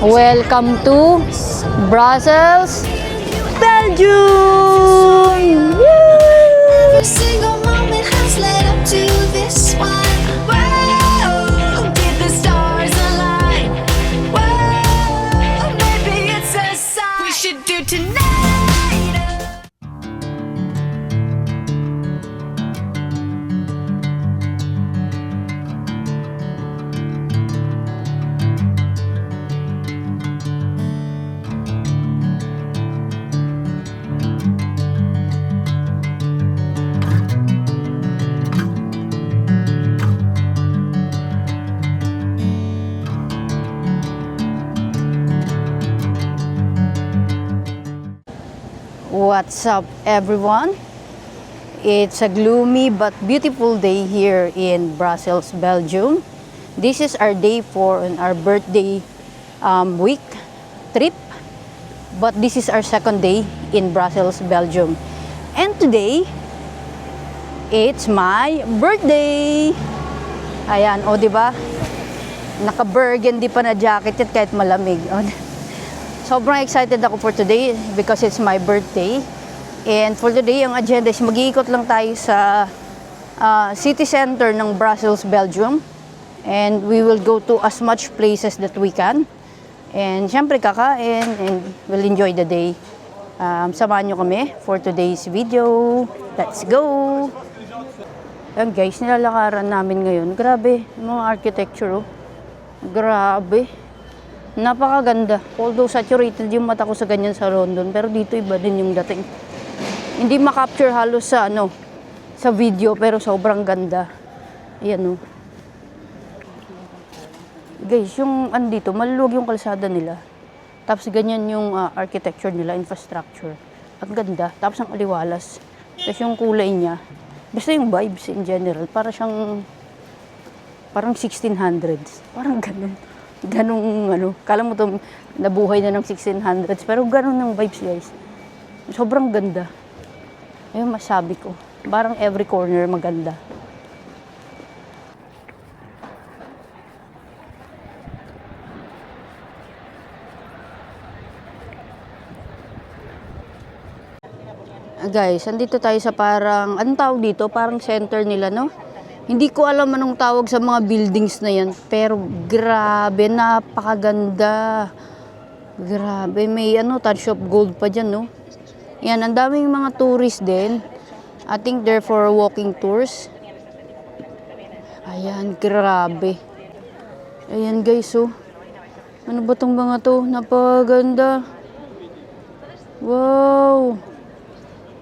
Welcome to Brussels, Belgium! Every single moment has led up to this one. Whoa, did the stars align? Whoa, maybe it's a sign we should do tonight. What's up, everyone? It's a gloomy but beautiful day here in Brussels, Belgium. This is our day 4 on our birthday week trip, but this is our second day in Brussels, Belgium. And today, it's my birthday! Ayan, o diba? Naka-burgundy pa na jacket yun kahit malamig. Sobrang excited ako for today because it's my birthday. And for today, ang agenda is mag-iikot lang tayo sa city center ng Brussels, Belgium. And we will go to as much places that we can. And syempre kakain and we'll enjoy the day. Samahan nyo kami for today's video. Let's go! Ayan guys, nilalakaran namin ngayon. Grabe, mga architecture oh. Grabe. Napakaganda. Although saturated yung mata ko sa ganyan sa London, pero dito iba din yung dating. Hindi ma-capture halos sa sa video, pero sobrang ganda. Ayan oh. Guys, yung andito, maluluwag yung kalsada nila. Tapos ganyan yung architecture nila, infrastructure. Ang ganda. Tapos ang aliwalas. Tapos yung kulay niya. Basta yung vibes in general, parang 1600s. Parang ganun. Ganung kala mo to nabuhay na ng 1600s, pero ganun ng vibes guys. Sobrang ganda. Ayun masabi ko. Parang every corner maganda. Guys, andito tayo sa parang, anong tawag dito? Parang center nila, no? Hindi ko alam anong tawag sa mga buildings na yan. Pero grabe, napakaganda. Grabe, may touch of gold pa dyan, no? Yan, ang daming mga tourists din. I think they're for walking tours. Ayan, grabe. Ayan guys, oh. Ano ba tong mga to? Napakaganda. Wow.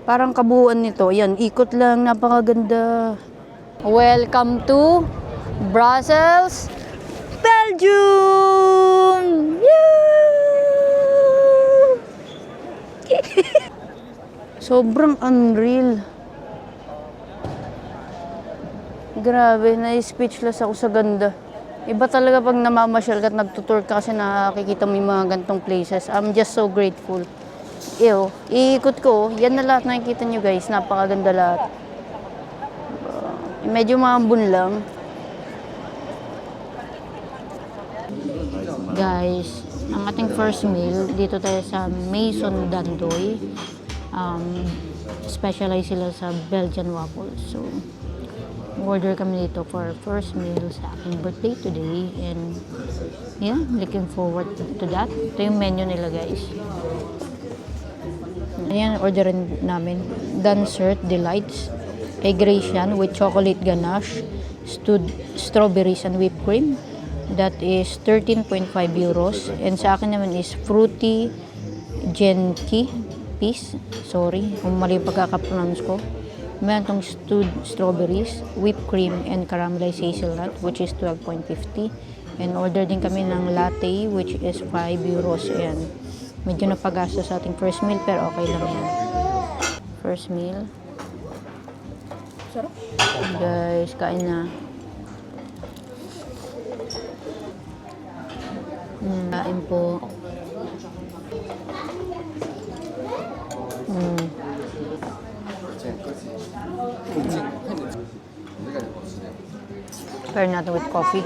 Parang kabuuan nito. Ayan, ikot lang, napakaganda. Welcome to Brussels, Belgium! Sobrang unreal. Grabe, na-speechless ako sa ganda. Iba talaga pag namamasyal ka at nagtutour ka kasi nakikita mo yung mga gantong places. I'm just so grateful. Ew, iikot ko. Yan na lahat nakikita nyo guys. Napakaganda lahat. Medyo maambun lang. Guys, ang ating first meal, dito tayo sa Maison Dandoy. Specialize sila sa Belgian waffles. So, order kami dito for first meal sa aking birthday today. And, yeah, looking forward to that. Ito yung menu nila, guys. Ayan, orderin namin. Dessert Delights. Egg Gratian with chocolate ganache, strawberries and whipped cream. That is 13.5 euros. And sa akin naman is fruity genki piece. Sorry kung mali pagkakapronounce ko. Meron itong stewed strawberries, whipped cream, and caramelized hazelnut, which is 12.50. And order din kami ng latte, which is 5 euros. Ayan. Medyo napagasa sa ating first meal, pero okay lang yan. First meal. Sarap. Guys, kain na. Kain po. Pair natin with coffee.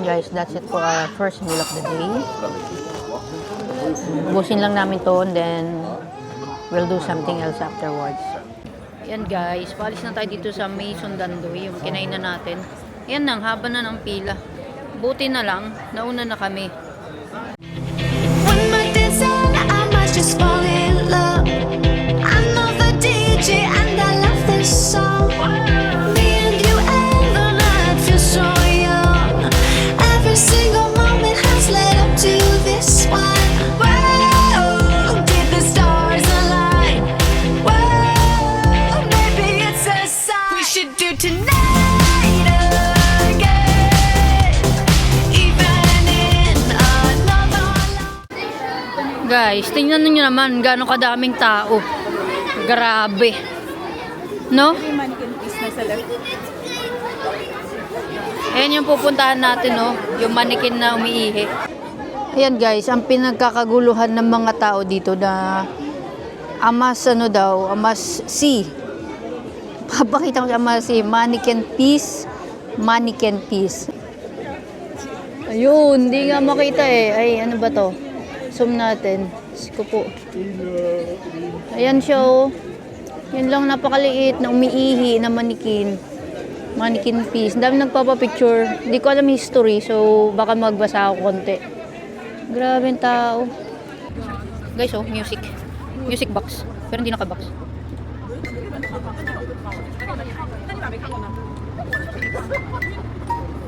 Guys, that's it for our first meal of the day. Ubusin lang namin to and then we'll do something else afterwards. Yan guys, paalis na tayo dito sa Maison Dandoy, yung kinainan natin. Yan nang, haba na ng pila. Buti na lang, nauna na kami. When my days end, I might just fall in love. I know the DJ and I love this song. Me and you and the night feel so young. Every single moment has led up to this one. Whoa, did the stars align? Whoa, maybe it's a sign. We should do tonight again, even in another life. Guys, tingnan niyo naman gaano kadaming tao. Grabe. No? Ayan yung pupuntahan natin, no? Yung mannequin na umiihi. Ayan guys, ang pinagkakaguluhan ng mga tao dito na Amas ano daw, Amas C. Papakita ko si Amas C. Mannequin piece. Mannequin piece. Ayun, hindi nga makita eh. Ay, ano ba to? Zoom natin. Siko po. Ayan siya oh. Yun lang napakaliit na umiihi na mannequin. Mannequin piece. Dami nagpapapicture. Hindi ko alam history, so baka magbasa ako konti. Grabe yung tao. Guys, oh, music. Music box. Pero hindi naka-box.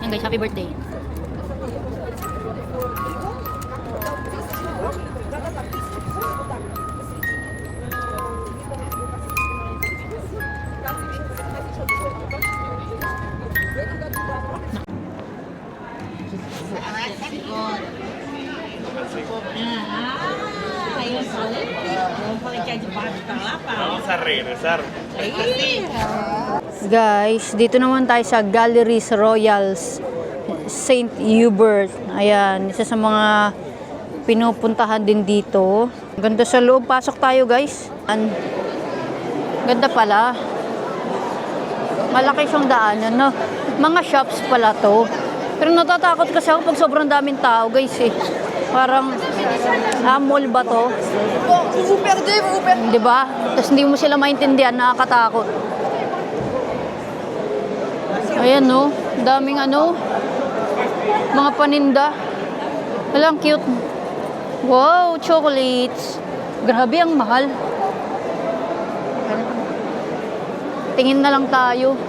Yan guys, happy birthday. Vamos a regresar. Guys, dito naman tayo sa Galleries Royals St. Hubert. Ayan, isa sa mga pinupuntahan din dito. Ganda sa loob. Pasok tayo guys. Ganda pala. Malaki siyang daanan, no? Mga shops pala to. Pero natatakot kasi ako pag sobrang daming tao guys eh. Parang mall ba to? Di ba? Tapos hindi mo sila maintindihan, nakakatakot. Ayan no, daming ano, mga paninda. Walang cute. Wow, chocolates. Grabe ang mahal. Tingin na lang tayo.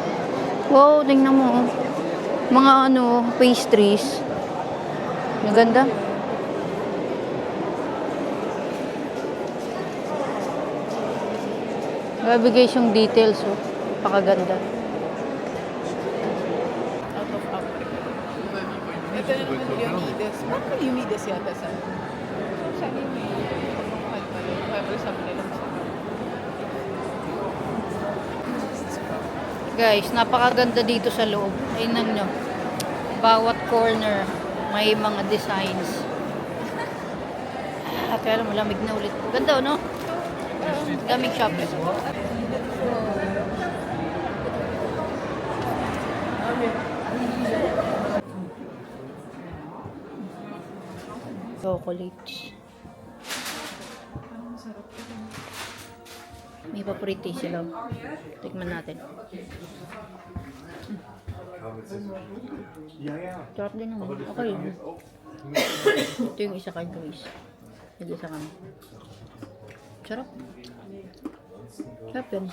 Wow, tingnan mo. Mga ano, pastries. Maganda. Grabe guys yung details, oh. Pakaganda. Ito na naman Leonidas. Bakit Leonidas yata sa... Sana yung may pagmamahal pa rin. However, sabi nila sa... Guys, napakaganda dito sa loob. Ayun nyo. Bawat corner may mga designs. Kaya alam mo, lamig na ulit. Ganda, no? Daming shop. Chocolates. May paborito sila. Tikman natin. Sarap din naman. Okay yun. Ito yung isa kay Grace. Nag-isa kami. Sarap. Sarap yun.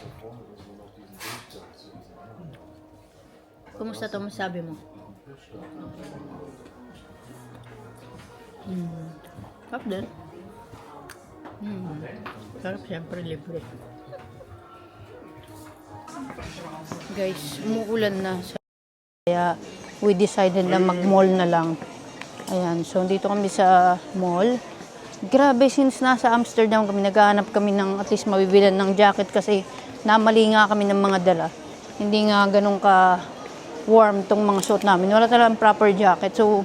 Kumusta ito? Masabi mo? Sarap din. Sarap, siyempre libre. Guys, umuulan na. Kaya we decided na mag-mall na lang. Ayan, so dito kami sa mall. Grabe, since nasa Amsterdam kami, naghahanap kami ng at least mabibilan ng jacket kasi namali nga kami ng mga dala. Hindi nga ganun ka warm tong mga suit namin. Wala talagang proper jacket. So,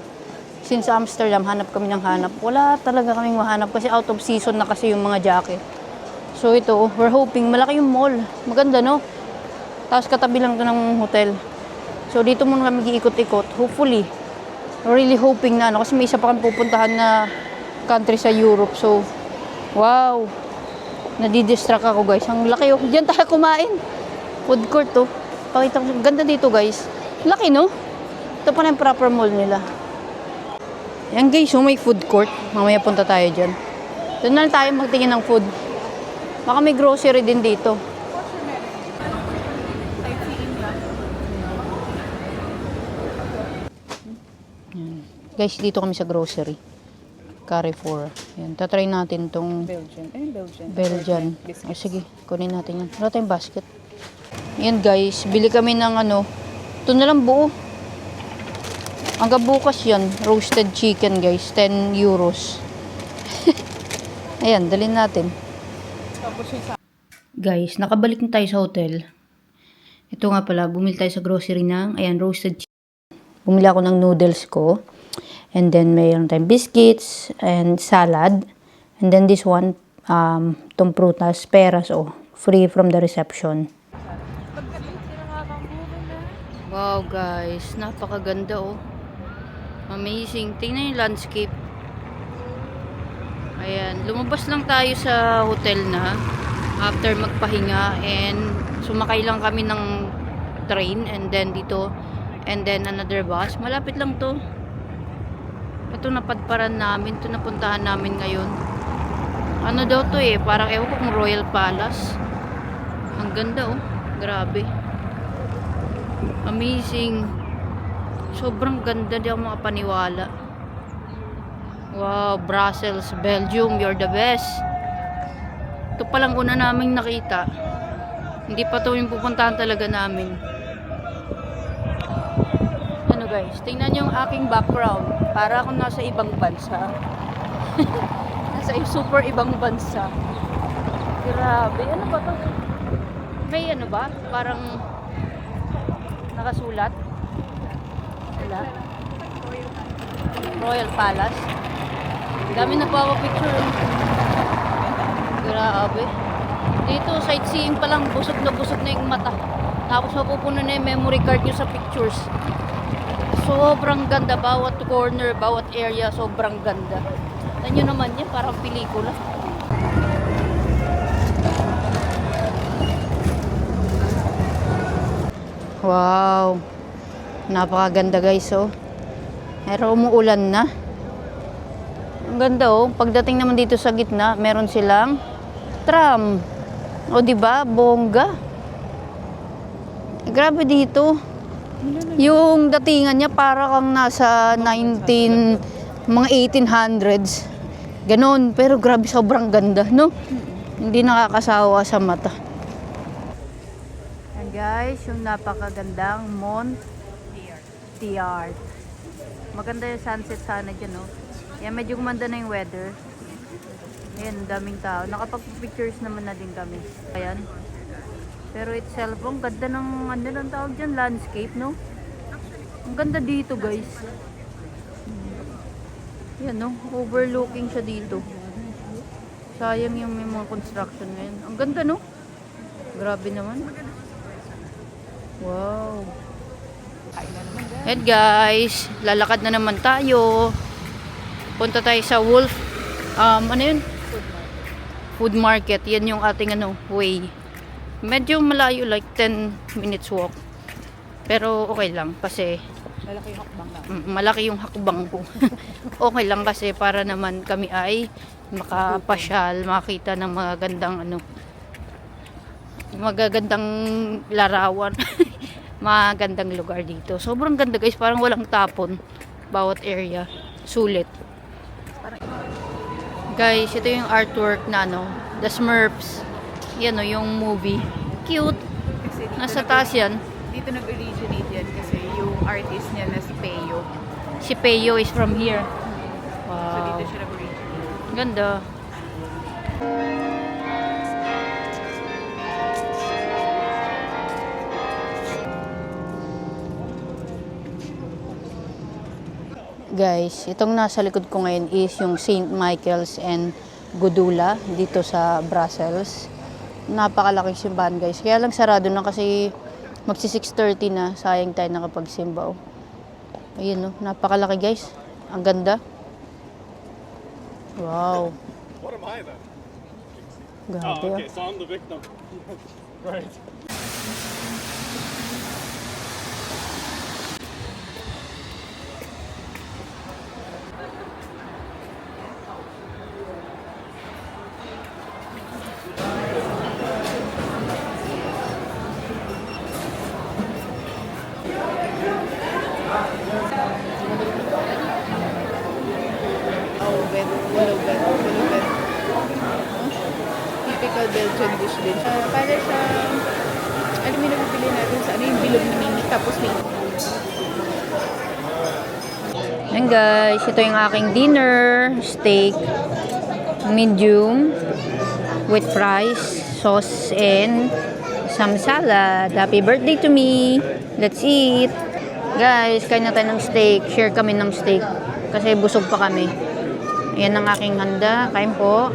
since Amsterdam, hanap kami ng hanap. Wala talaga kaming mahanap kasi out of season na kasi yung mga jacket. So, So ito, we're hoping, malaki yung mall. Maganda, no? Tapos katabi lang ito ng hotel. So dito muna kami giikot-ikot. Hopefully, we're really hoping na, kasi may isa pa kami pupuntahan na country sa Europe. So, wow! Nadidistract ako, guys. Ang laki, oh. Diyan tayo kumain. Food court, oh. Pakita ko. Ganda dito, guys. Laki, no? Ito pa na yung proper mall nila. Yan, guys, oh, may food court. Mamaya punta tayo dyan. Doon na lang tayo magtingin ng food. Baka may grocery din dito. Yan. Guys, dito kami sa grocery. Carrefour. Yan, tatry natin tong Belgian. Belgian. O, sige, kunin natin yan. Wala tayong basket. Yan, guys, bili kami ng ano. Ito na lang buo. Hanggang bukas yan. Roasted chicken, guys. 10 euros. Ayan, dalhin natin. Tapos yung sa... Guys, nakabalik na tayo sa hotel. Ito nga pala, bumili tayo sa grocery ng, ayan, roasted chicken. Bumili ako ng noodles ko. And then, mayroon tayong biscuits and salad. And then this one, tong prutas, peras, oh, free from the reception. Wow, guys, napakaganda, oh. Amazing. Tingnan yung landscape. Ayan, lumabas lang tayo sa hotel na after magpahinga and sumakay lang kami ng train and then dito and then another bus. Malapit lang to. Ito napadparan namin, ito napuntahan namin ngayon. Ano daw to eh, parang ewan ko kung Royal Palace. Ang ganda, oh. Grabe. Amazing. Sobrang ganda, di ako makapaniwala. Wow, Brussels, Belgium, you're the best. Ito palang una naming nakita. Hindi pa ito yung pupuntahan talaga namin. Ano guys, tingnan nyo yung aking background. Para akong nasa ibang bansa. Nasa super ibang bansa. Grabe, ano ba ito? May ano ba? Parang nakasulat. Wala. Royal Palace. Dami na pa picture. Grabe. Dito, sightseeing pa lang, busog na yung mata. Tapos mapupuno na yung memory card nyo sa pictures. Sobrang ganda. Bawat corner, bawat area, sobrang ganda. Tignan nyo naman yan, parang pelikula. Wow. Napakaganda guys, oh. Pero umuulan na. Ang ganda, oh. Pagdating naman dito sa gitna, meron silang tram. O, di ba? Bongga. Grabe dito. Yung datingan niya para kang nasa mga 1800s. Ganon. Pero grabe, sobrang ganda, no? Hindi nakakasawa sa mata. And guys, yung napakagandang Mont Tiart. Maganda yung sunset sana dyan, no? Yan, medyo gumanda na yung weather. Ayan, daming tao. Nakapag-pictures naman na din kami. Ayan. Pero itself, ang ganda ng, ano lang tawag dyan, landscape, no? Ang ganda dito, guys. Yan, no? Overlooking siya dito. Sayang yung may mga construction ngayon. Ang ganda, no? Grabe naman. Wow. And guys, lalakad na naman tayo. Punta tayo sa Wolf. Ano yun? Food market. Yan yung ating way. Medyo malayo, like 10 minutes walk. Pero okay lang kasi Lalaki yung hakbang lang. malaki yung hakbang ko. Okay lang kasi para naman kami ay makapasyal, makita ng magagandang larawan. Magandang lugar dito. Sobrang ganda guys, parang walang tapon bawat area. Sulit. Guys, ito yung artwork na The Smurfs. Yan yung movie. Cute. Kasi dito Nasa taas yan. Dito nag-originate yan kasi yung artist niya na si Peyo. Si Peyo is from here. So Wow. dito siya nag-originate. Ganda. Guys, itong nasa likod ko ngayon is yung St. Michael's and Gudula dito sa Brussels. Napakalaking simbahan guys. Kaya lang sarado na kasi magsi 6:30 na. Sayang tayo nakapagsimba. Oh. Ayun oh, napakalaki guys. Ang ganda. Wow. What am I then? Grabe Oh, ah. okay, so I'm the victim. Right. Oh, bed. Full bed. Full bed. Typical Belgian dish din. Para sa... Ano may nabibili natin sa ano yung bilog na mini. Tapos may... Ayan guys, ito yung aking dinner. Steak. Medium. With fries, sauce, and some salad. Happy birthday to me. Let's eat. Guys, kain na tayo ng steak. Share kami ng steak. Kasi busog pa kami. Ayan ang aking handa. Kain po.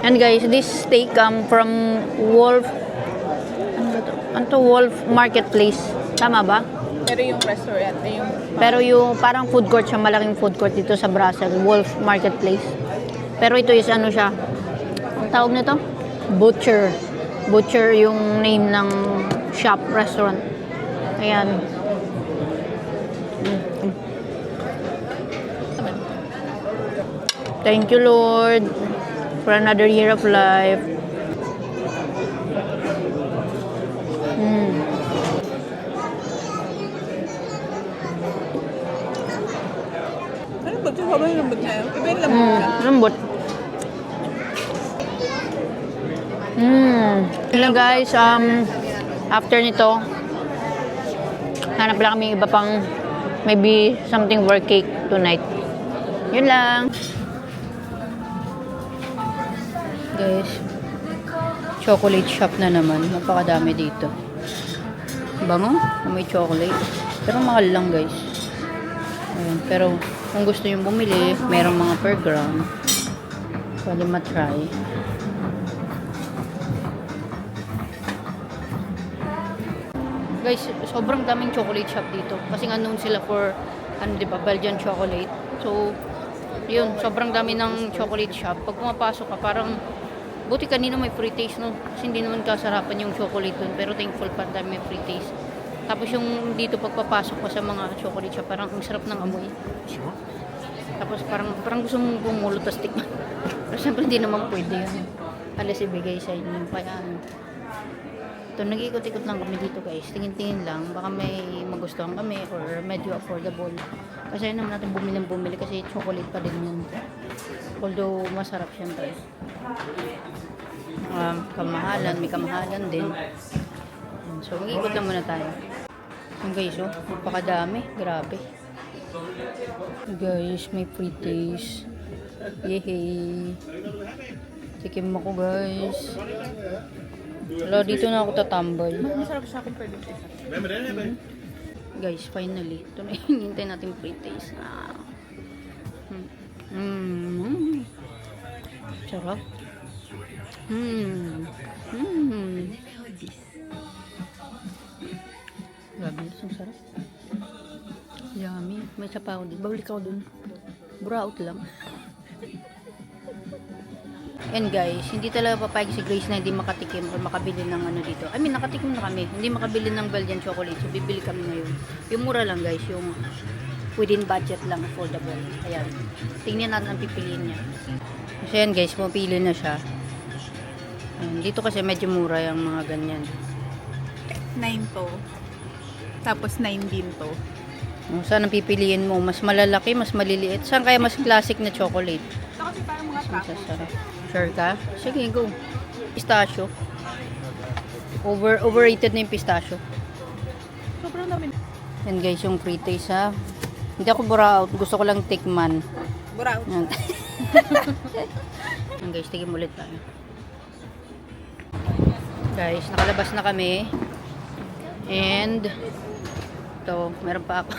And guys, this steak from Wolf. Ano to? Wolf Marketplace. Tama ba? Pero yung restaurant na yung... Pero yung parang food court siya, malaking food court dito sa Brussels, Wolf Marketplace. Pero ito is ano siya, ang tawag nito? Butcher. Butcher yung name ng shop, restaurant. Ayan. Thank you, Lord, for another year of life. Ano ba? Sobrang lambot niya. Iba yung lambot niya. Lambot. Hello guys, after nito, hanap lang kami iba pang maybe something for cake tonight. Yun lang. Guys, chocolate shop na naman. Napakadami dito. Bango, may chocolate. Pero mahal lang guys. Ayan, pero kung gusto yung bumili, merong mga per gram. Pwede matry. Guys, sobrang daming chocolate shop dito. Kasi nga known sila for, di ba, Belgian chocolate. So, yun, sobrang dami ng chocolate shop. Pag pumapasok ka, parang, buti kanina may free taste, no? Kasi hindi naman kasarapan yung chocolate dun. Pero thankful pa dami may free taste. Tapos yung dito pagpapasok ko sa mga chocolate shop, parang ang sarap ng amoy. Tapos parang gusto mong bumulot tas tikman. Pero siyempre hindi naman pwede yun. Alas ibigay sa inyo. Kaya ano. Ito, nag-ikot-ikot lang kami dito guys. Tingin-tingin lang. Baka may magustuhan kami or medyo affordable. Kasi ayun naman natin bumili kasi chocolate pa din yun. Although masarap siyempre. Kamahalan. May kamahalan din. So, mag-ikot lang muna tayo. Yung guys, oh. Napakadami. Grabe. Guys, may free taste. Yehey. Tikim ako guys. Wala, dito na ako tatambay. Masarap sa akin pwede isa. Guys, finally. Ito na hinihintay natin free taste. Sarap. Grabe, ang sarap. Yummy. May isa pa ako din. Balik ako dun. Buraot lang. And guys, hindi talaga papayag si Grace na hindi makatikim or makabili ng ano dito. I mean, nakatikim na kami. Hindi makabili ng Belgian chocolate. So, bibili kami ngayon. Yung mura lang guys. Yung within budget lang. Affordable. Ayan. Tingnan natin ang pipiliin niya. Kasi yan guys, pumapili na siya. Ayan. Dito kasi medyo mura yung mga ganyan. 9 to. Tapos 9 din to. Saan ang pipiliin mo? Mas malalaki, mas maliliit? Saan kaya mas classic na chocolate? Ito kasi parang mga tacos. Masasarap. Sure ka? Sige, go. Pistachio. Overrated na yung pistachio. Sobrang dami. Yan guys, yung free taste ha. Hindi ako buraot. Gusto ko lang tikman. Buraot. Yan. Yan guys, tikim ulit tayo. Guys, nakalabas na kami. And ito, meron pa ako.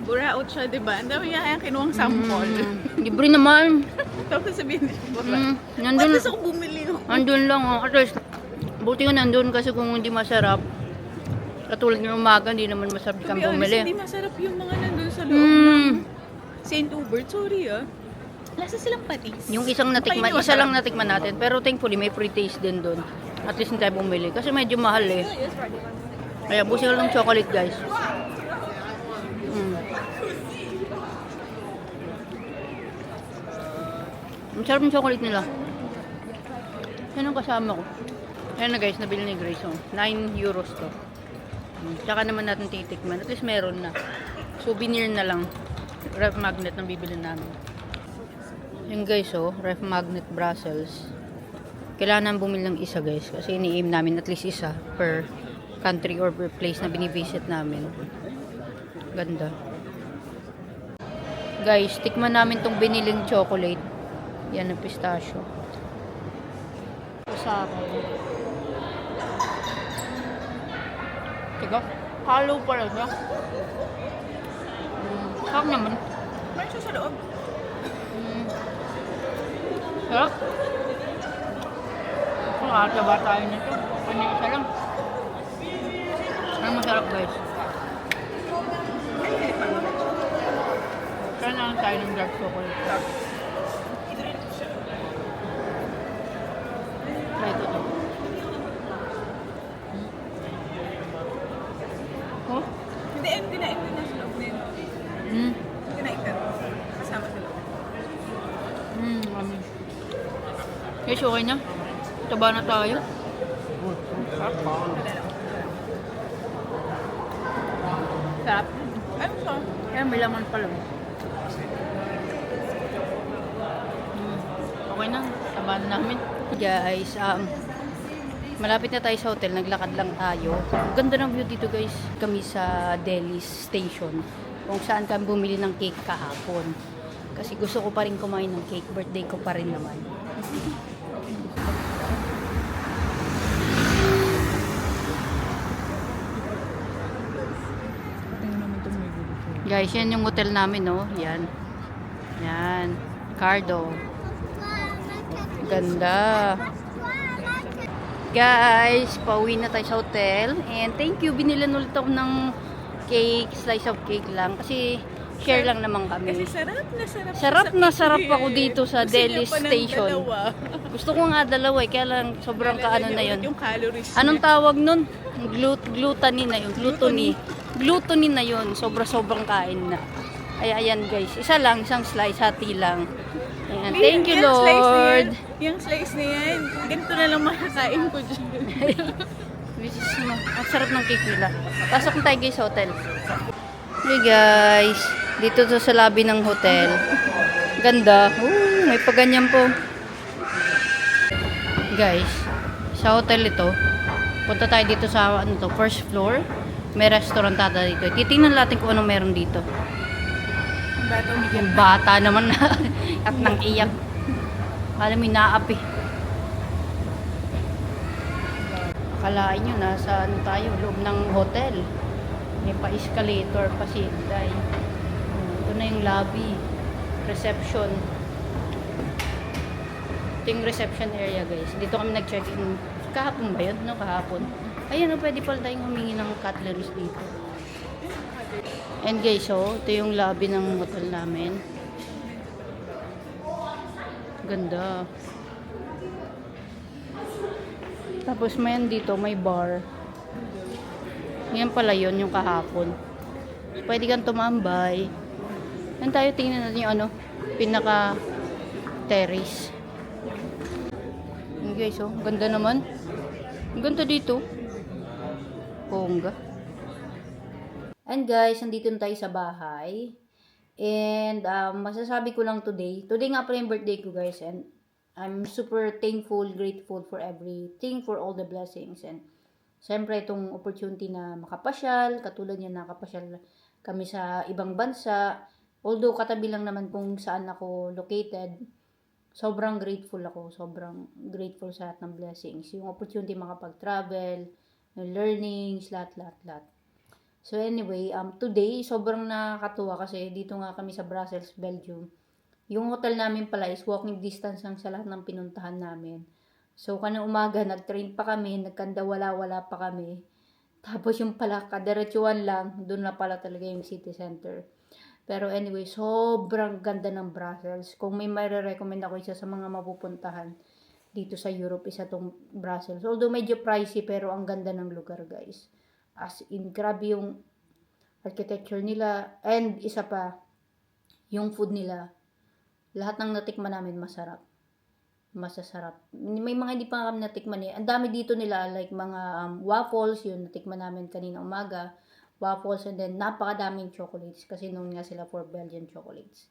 Buraot siya, di ba? Ang dami niya kaya kinuwang sample. Libre naman. Tapos sabihin niya, buraot. Nandun, Ba't ako bumili? nandun lang oh. At least, buti nga nandun kasi kung hindi masarap, katulad ng umaga, hindi naman masarap To kang be honest, bumili. hindi masarap yung mga nandun sa loob ng Mm. St. Hubert. Sorry ah. Lasa silang patis. Yung isang natikman, Kayo, isa lang masarap. natikman natin. Pero thankfully, may pre-taste din doon. At least hindi tayo bumili. Kasi medyo mahal eh. Kaya busin ko lang chocolate guys. Mm. Ang sarap ng chocolate nila. Yan ang kasama ko. Ayan na guys, nabili ni Grace. Oh. 9 euros to. Tsaka naman natin titikman. At least meron na. Souvenir na lang. Ref magnet ang bibili namin. Yung guys, oh, ref magnet Brussels. Kailangan bumili ng isa guys. Kasi ini-aim namin at least isa per country or per place na binivisit namin. Ganda. Guys, tikman namin tong biniling chocolate. Yan ang pistachio. Sarap. Tiga, hollow pala siya. Sarap naman. May siya sa loob. Sarap. Nakakataba tayo nito. Kanya isa lang. Ang masarap guys. Kaya na lang tayo ng dark chocolate. Try ko to. Oh? Hindi, hindi na sa loob na yun. Mm. Hindi na ito. Kasama sa loob. Guys, okay na. Taba na tayo. Sarap. Ano siya? Kaya may laman pala. Okay na. Taba na namin. Guys, malapit na tayo sa hotel. Naglakad lang tayo. Ganda ng view dito guys. Kami sa Delhi Station. Kung saan kami bumili ng cake kahapon. Kasi gusto ko pa rin kumain ng cake. Birthday ko pa rin naman. Guys, yan yung hotel namin, no? Yan. Yan. Cardo. Ganda. Guys, pauwi na tayo sa hotel. And thank you. Binilan ulit ako ng cake. Slice of cake lang. Kasi share lang naman kami. Kasi sarap na sarap. Sarap siya sa na sarap cake. ako dito sa Gusto Delhi niya pa ng Station. dalawa. Gusto ko nga dalawa eh. Kaya lang sobrang kaano na yun. Yung calories Anong niya. tawag nun? Gluttony na yun. Gluttony. Gluttony na yun. Sobra-sobrang kain na. Ay, ayan guys. Isa lang, isang slice. Hati lang. Ayan. Thank you, Yung slice na Lord. yan, yung slice na yan, ganito na lang makakain ko dyan. Which is, ang sarap ng cake nila. Pasok na tayo guys sa hotel. Hey guys. Dito to sa lobby ng hotel. Ganda. May paganyan po. Guys, sa hotel ito, punta tayo dito sa ano to, first floor. May restaurant ata dito. Titingnan natin kung anong meron dito. Bato ni Yung bata naman na at nang iyak. Alam mo, inaapi. Akalain nyo, nasa ano tayo, loob ng hotel. May pa-escalator, pa sintay. Ito na yung lobby. Reception. Ito yung reception area, guys. Dito kami nag-check-in. Kahapon ba yun? No, kahapon. Ayan, pwede pala tayong humingi ng cutleries dito. And guys, ito yung lobby ng hotel namin. Ganda. Tapos mayan dito, may bar. Yan pala yun, yung kahapon. Pwede kang tumambay. Yan tayo, tingnan natin yung ano, pinaka terrace. Yan guys, ganda naman. Ang ganda dito. Bongga. And guys, nandito na tayo sa bahay. And masasabi ko lang today nga pala yung birthday ko guys. And I'm super thankful, grateful for everything, for all the blessings. And siyempre itong opportunity na makapasyal, katulad niya nakapasyal kami sa ibang bansa. Although katabi lang naman kung saan ako located, sobrang grateful ako. Sobrang grateful sa lahat ng blessings. Yung opportunity makapag-travel, yung learnings, lahat. So anyway, today, sobrang nakakatuwa kasi dito nga kami sa Brussels, Belgium. Yung hotel namin pala is walking distance lang sa lahat ng pinuntahan namin. So, kanang umaga, nag-train pa kami, nagkandawala-wala pa kami. Tapos yung pala, kadiretsuhan lang, doon na pala talaga yung city center. Pero anyway, sobrang ganda ng Brussels. Kung may recommend ako isa sa mga mapupuntahan dito sa Europe, isa tong Brussels. Although medyo pricey, pero ang ganda ng lugar, guys. As in, grabe yung architecture nila. And isa pa, yung food nila. Lahat ng natikman namin masarap. Masasarap. May mga hindi pa kami natikman eh. Ang dami dito nila, like mga waffles, yun natikman namin kanina umaga. Waffles, and then napakadaming chocolates kasi known nga sila for Belgian chocolates.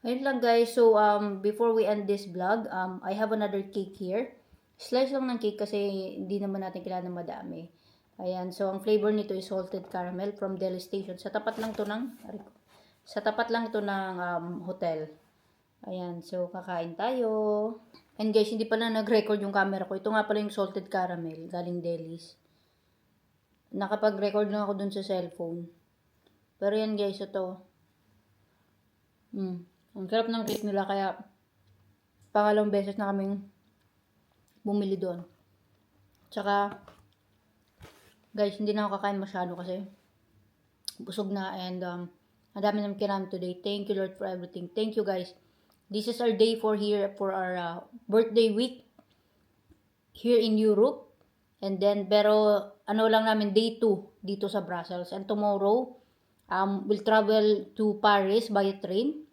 Ayun lang guys, so before we end this vlog, I have another cake here. Slice lang ng cake kasi hindi naman natin kailangan madami. Ayan, so ang flavor nito is salted caramel from Deli Station. Sa tapat lang ito ng hotel. Ayan, so kakain tayo. And guys, hindi pala nag-record yung camera ko. Ito nga pala yung salted caramel, galing Delis. Nakapag-record lang ako dun sa cellphone. Pero yan guys, ito. Ang sarap ng cake nila, kaya pangalawang beses na kaming bumili doon. Tsaka, guys, hindi na ako kakain masyado kasi busog na, and ang dami namin kinain today. Thank you Lord for everything. Thank you guys. This is our day for our birthday week here in Europe. And then, pero ano lang namin, day 2 dito sa Brussels. And tomorrow, we'll travel to Paris by train.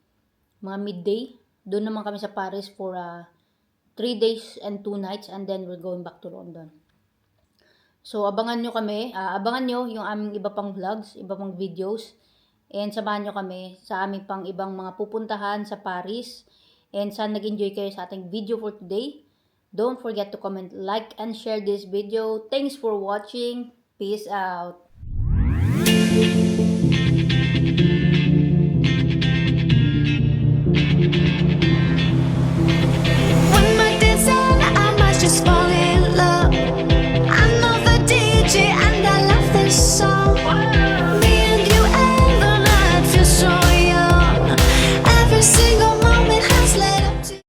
Mga midday. Doon naman kami sa Paris for 3 days and 2 nights. And then, we're going back to London. So, abangan nyo kami. Abangan nyo yung aming iba pang vlogs, iba pang videos. And samahan nyo kami sa aming pang ibang mga pupuntahan sa Paris. And sana nag-enjoy kayo sa ating video for today. Don't forget to comment, like, and share this video. Thanks for watching. Peace out.